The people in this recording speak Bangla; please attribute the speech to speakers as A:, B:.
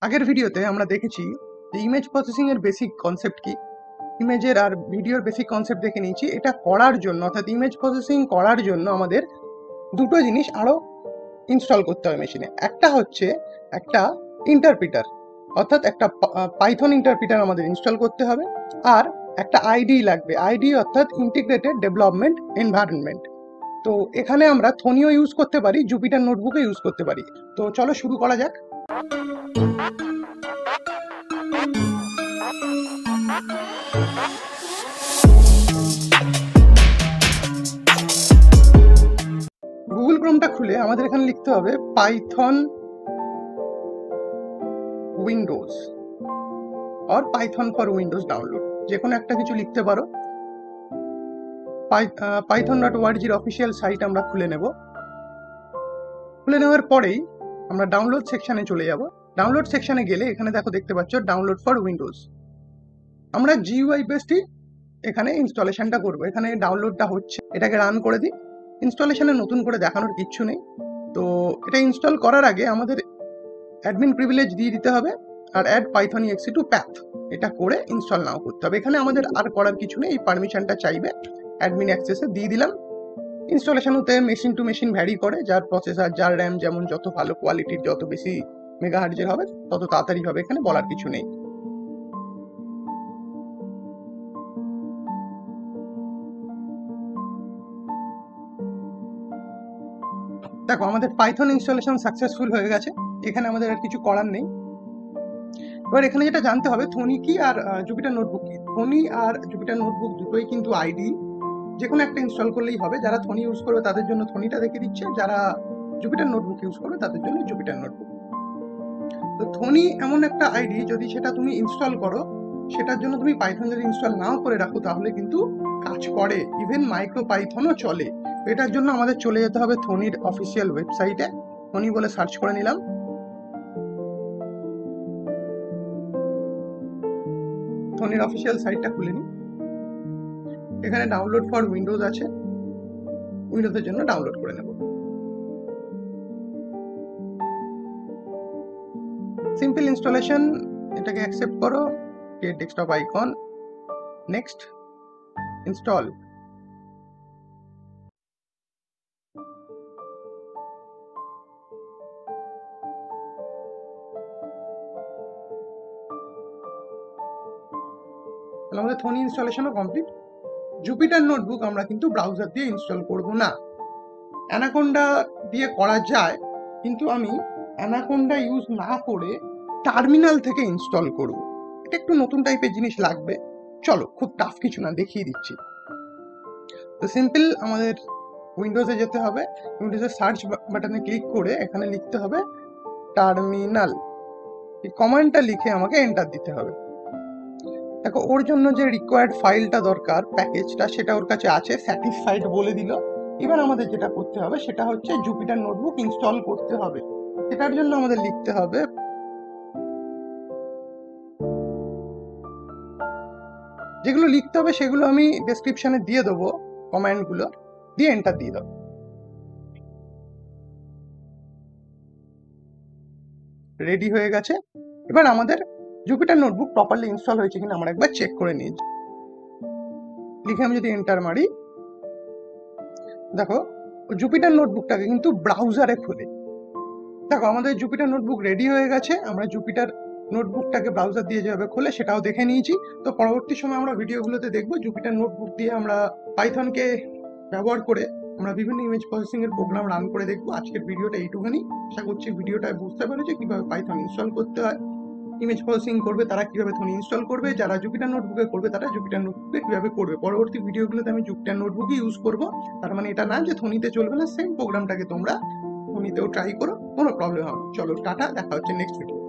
A: আগের ভিডিওতে আমরা দেখেছি যে ইমেজ প্রসেসিং এর বেসিক কনসেপ্ট কি, ইমেজের আর ভিডিওর বেসিক কনসেপ্ট দেখে নিয়েছি। এটা করার জন্য অর্থাৎ ইমেজ প্রসেসিং করার জন্য আমাদের দুটো জিনিস আরো ইনস্টল করতে হবে মেশিনে। একটা হচ্ছে একটা ইন্টারপ্রিটার, অর্থাৎ একটা পাইথন ইন্টারপ্রিটার আমাদের ইনস্টল করতে হবে, আর একটা আইডি লাগবে। আইডি অর্থাৎ ইন্টিগ্রেটেড ডেভেলপমেন্ট এনভায়রনমেন্ট। তো এখানে আমরা থনিও ইউজ করতে পারি, জুপিটার নোটবুকে ইউজ করতে পারি। তো চলো শুরু করা যাক। গুগল ক্রোমটা খুলে আমাদের এখানে লিখতে হবে পাইথন উইন্ডোজ আর পাইথন ফর উইন্ডোজ ডাউনলোড, যে কোনো একটা কিছু লিখতে পারো। python.org এর অফিসিয়াল সাইট আমরা খুলে নেব। খুলে নেওয়ার পরেই আমরা ডাউনলোড সেকশনে চলে যাব। ডাউনলোড সেকশনে গেলে এখানে দেখতে পাচ্ছ ডাউনলোড ফর উইন্ডোজ। আমরা জিইউআই বেসডই এখানে ইনস্টলেশনটা করব। এখানে ডাউনলোডটা হচ্ছে, এটাকে রান করে দিই। ইনস্টলেশনে নতুন করে দেখানোর কিচ্ছু নেই। তো এটা ইনস্টল করার আগে আমাদের অ্যাডমিন প্রিভিলেজ দিয়ে দিতে হবে, আর add Python exe to path এটা করে ইনস্টল নাও করতে হবে। এখানে আমাদের আর করার কিছু নেই, এই পারমিশনটা চাইবে, অ্যাডমিন অ্যাক্সেসে দিয়ে দিলাম। ইনস্টলেশন হতে মেশিন টু মেশিন ভ্যারি করে, যার প্রসেসর যার র্যাম যেমন যত ভালো কোয়ালিটির যত বেশি মেগাহার্জের হবে তত তাড়াতাড়ি হবে, এখানে বলার কিছু নেই। দেখো আমাদের পাইথন ইনস্টলেশন সাকসেসফুল হয়ে গেছে, এখানে আমাদের আর কিছু করার নেই। এবার এখানে যেটা জানতে হবে থনি কি আর জুপিটার নোটবুক কি। থনি আর জুপিটার নোটবুক দুটোই কিন্তু আইডি, যে কোনো একটা ইনস্টল করলেই হবে। যারা থনি ইউজ করবে তাদের জন্য থনিটা দেখে দিচ্ছে, যারা জুপিটার নোটবুক ইউজ করবে তাদের জন্য জুপিটার নোটবুক। তো থনি এমন একটা আইডি, যদি সেটা তুমি ইনস্টল করো, সেটার জন্য তুমি পাইথন যদি ইনস্টল নাও করে রাখো তাহলে কিন্তু কাজ করে, ইভেন মাইক্রো পাইথনও চলে। এটার জন্য আমাদের চলে যেতে হবে থনির অফিসিয়াল ওয়েবসাইটে। থনি বলে সার্চ করে নিলাম। থনির অফিসিয়াল সাইটটা খুলে নিই। এখানে ডাউনলোড ফর উইন্ডোজ আছে, উইন্ডোজের জন্য ডাউনলোড করে নেব। সিম্পল ইনস্টলেশন, এটাকে অ্যাকসেপ্ট করো, create desktop icon, next, install. তাহলে আমাদের থনি ইনস্টলেশনও কমপ্লিট। জুপিটার নোটবুক আমরা কিন্তু ব্রাউজার দিয়ে ইনস্টল করব না, অ্যানাকোন্ডা দিয়ে করা যায়, কিন্তু আমি অ্যানাকোন্ডা ইউজ না করে টার্মিনাল থেকে ইনস্টল করব। এটা একটু নতুন টাইপের জিনিস লাগবে। চলো, খুব টাফ কিছু না, দেখিয়ে দিচ্ছি। তো সিম্পল আমাদের উইন্ডোজে যেতে হবে, উইন্ডোজের সার্চ বাটনে ক্লিক করে এখানে লিখতে হবে টার্মিনাল। এই কমান্ডটা লিখে আমাকে এন্টার দিতে হবে। দেখো ওর জন্য যে রিকোয়ার্ড ফাইলটা দরকার, প্যাকেজটা, সেটা ওর কাছে আছে, স্যাটিসফাইড বলে দিল। এবার আমাদের যেটা করতে হবে সেটা হচ্ছে জুপিটার নোটবুক ইনস্টল করতে হবে। এটার জন্য আমাদের লিখতে হবে, যেগুলো লিখতে হবে সেগুলো আমি ডেসক্রিপশনে দিয়ে দেবো, কমেন্টগুলো দিয়ে এন্টার দিয়ে দেবো। রেডি হয়ে গেছে। এবার আমাদের জুপিটার নোটবুক প্রপারলি ইনস্টল হয়েছে কিনা আমরা একবার চেক করে নিই। লিখে আমি যদি এন্টার মারি, দেখো জুপিটার নোটবুকটাকে কিন্তু ব্রাউজারে খুলে। দেখো আমাদের জুপিটার নোটবুক রেডি হয়ে গেছে। আমরা জুপিটার নোটবুকটাকে ব্রাউজার দিয়ে যেভাবে খোলে সেটাও দেখে নিয়েছি। তো পরবর্তী সময় আমরা ভিডিওগুলোতে দেখবো জুপিটার নোটবুক দিয়ে আমরা পাইথনকে ব্যবহার করে আমরা বিভিন্ন ইমেজ প্রসেসিং এর প্রোগ্রাম রান করে দেখবো। আজকের ভিডিওটা এইটুখানি। আশা করছি ভিডিওটা বুঝতে পেরেছো কিভাবে পাইথন ইনস্টল করতে হয়, ইমেজ প্রসেসিং করবে তারা কিভাবে থনি ইনস্টল করবে, যারা জুপিটার নোটবুকে করবে তারা জুপিটার নোটবুকে কিভাবে করবে। পরবর্তী ভিডিওগুলোতে আমি জুপিটার নোটবুকই ইউজ করব। তার মানে এটা না যে থনিতে চলবে না, সেম প্রোগ্রামটাকে তোমরা থনিতেও ট্রাই করো, কোনো প্রবলেম হবে না। চলো টাটা, দেখা হচ্ছে নেক্সট ভিডিও।